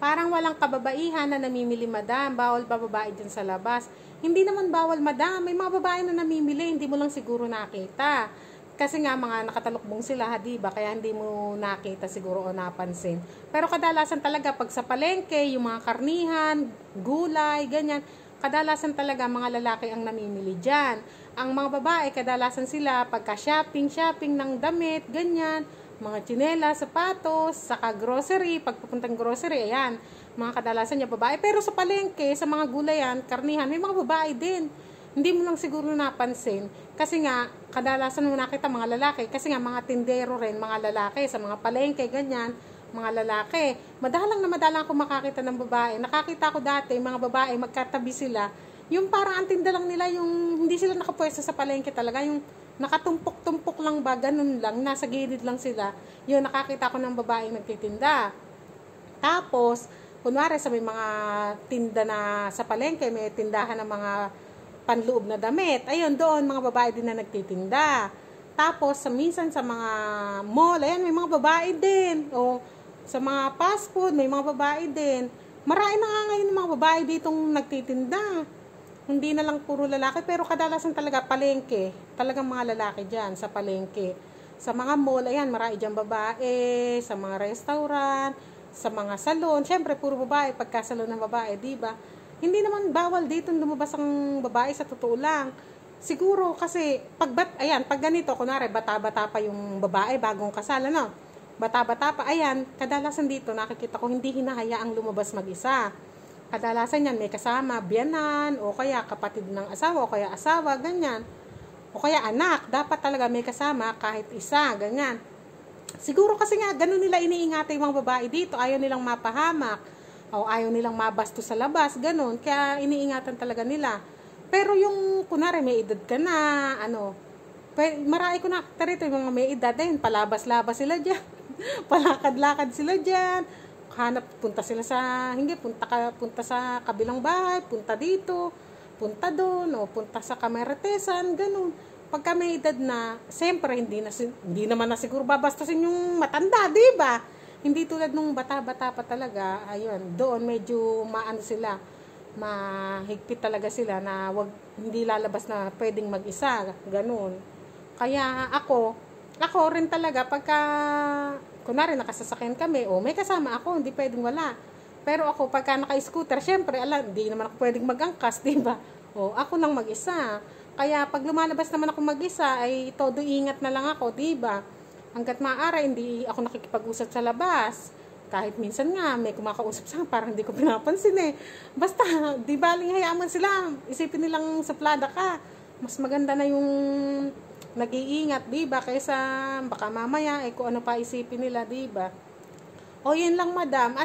Parang walang kababaihan na namimili, madam. Bawal ba babae dyan sa labas? Hindi naman bawal, madam. May mga babae na namimili, hindi mo lang siguro nakita. Kasi nga mga nakatalukbong sila, ha, diba? Kaya hindi mo nakita siguro o napansin. Pero kadalasan talaga pag sa palengke, yung mga karnihan, gulay, ganyan, kadalasan talaga mga lalaki ang namimili dyan. Ang mga babae, kadalasan sila pagka shopping ng damit, ganyan, mga tsinela, sapatos, saka grocery, pagpupuntang grocery, ayan, mga kadalasan niya babae. Pero sa palengke, sa mga gulayan, karnihan, may mga babae din. Hindi mo lang siguro napansin. Kasi nga, kadalasan mo nakita mga lalaki. Kasi nga, mga tindero rin, mga lalaki, sa mga palengke, ganyan, mga lalaki. Madalang ako makakita ng babae. Nakakita ko dati, mga babae, magkatabi sila. Yung parang ang tinda lang nila, yung hindi sila nakapwesto sa palengke talaga, yung nakatumpok-tumpok lang ba, ganun lang, nasa gilid lang sila. Yun, nakakita ko ng babaeng nagtitinda. Tapos, kunwari sa may mga tinda na sa palengke, may tindahan ng mga panloob na damit. Ayun, doon, mga babae din na nagtitinda. Tapos, minsan sa mga mall, ayan, may mga babae din. O, sa mga fast food, may mga babae din. Marami na nga ngayon mga babae ditong nagtitinda. Hindi na lang puro lalaki, pero kadalasan talaga palengke. Talagang mga lalaki dyan sa palengke. Sa mga mall, ayan, marami dyan babae. Sa mga restaurant, sa mga salon. Siyempre, puro babae, pagka salon ng babae, diba? Hindi naman bawal dito lumabas ang babae sa totoo lang. Siguro kasi pag ganito, kunwari bata-bata pa yung babae bagong kasal, ano? Bata-bata pa, ayan, kadalasan dito nakikita ko hindi hinahayaang lumabas mag-isa. Kadalasan yan may kasama, biyanan, o kaya kapatid ng asawa, o kaya asawa, ganyan. O kaya anak, dapat talaga may kasama kahit isa, ganyan. Siguro kasi nga ganun nila iniingatan yung mga babae dito, ayaw nilang mapahamak. O ayaw nilang mabasto sa labas, ganun. Kaya iniingatan talaga nila. Pero yung, kunwari, may edad ka na, ano, marami ko nakita rito, yung mga may edad, ayun, palabas-labas sila dyan. Palakad-lakad sila dyan. Punta sila sa, punta sa kabilang bahay, punta dito, punta doon, o punta sa kameretesan, ganun. Pagka may edad na, siyempre, hindi naman na siguro babastusin yung matanda, diba? Hindi tulad nung bata-bata pa talaga, ayun, doon medyo maano sila, mahigpit talaga sila na hindi lalabas na pwedeng mag-isa, ganun. Kaya ako rin talaga pagka, kunwari nakasasakyan kami, o may kasama ako, hindi pwedeng wala. Pero ako pagka naka-scooter, syempre, hindi naman ako pwedeng mag-angkas, diba? O, ako lang mag-isa. Kaya pag lumalabas naman ako mag-isa, ay todo ingat na lang ako, diba? Hanggat maaari, hindi ako nakikipag-usap sa labas. Kahit minsan nga, may kumakausap sa akin, parang hindi ko pinapansin eh. Basta, di baling hayaman sila. Isipin nilang suplada ka. Mas maganda na yung nag-iingat, di ba? Kaysa baka mamaya, kung ano pa isipin nila, di ba? O, yun lang, madam.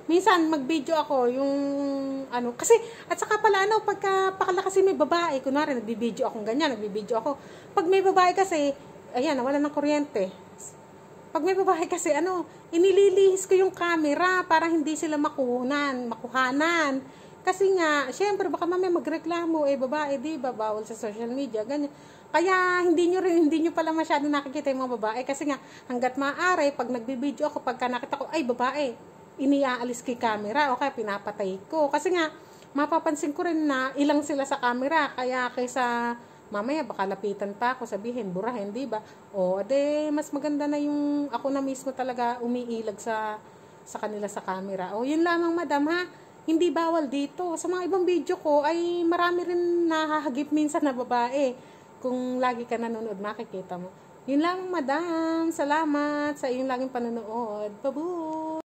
Minsan, mag-video ako, kasi, at saka pala, pakala kasi may babae, kunwari, nagbibideo akong ganyan, nagbibideo ako. Pag may babae kasi, ayan, nawala ng kuryente. Pag may babae kasi, inililihis ko yung camera para hindi sila makuhanan. Kasi nga, syempre, baka mamaya magreklamo, babae, di ba, bawal sa social media, ganyan. Kaya, hindi nyo pala masyado nakikita yung mga babae. Kasi nga, hanggat maaari, pag nagbibideo ako, pagka nakita ko, ay, babae, iniaalis ko yung camera, o kaya pinapatay ko. Kasi nga, mapapansin ko rin na ilang sila sa camera, kaya kaysa mamaya baka lapitan pa ako, sabihin, burahin, di ba? O, mas maganda na yung ako na mismo talaga umiilag sa kanila sa camera. O, yun lamang, madam, ha? Hindi bawal dito. Sa mga ibang video ko, ay marami rin nahahagip minsan na babae. Kung lagi ka nanonood, makikita mo. Yun lamang, madam. Salamat sa iyong laging panonood. Babu!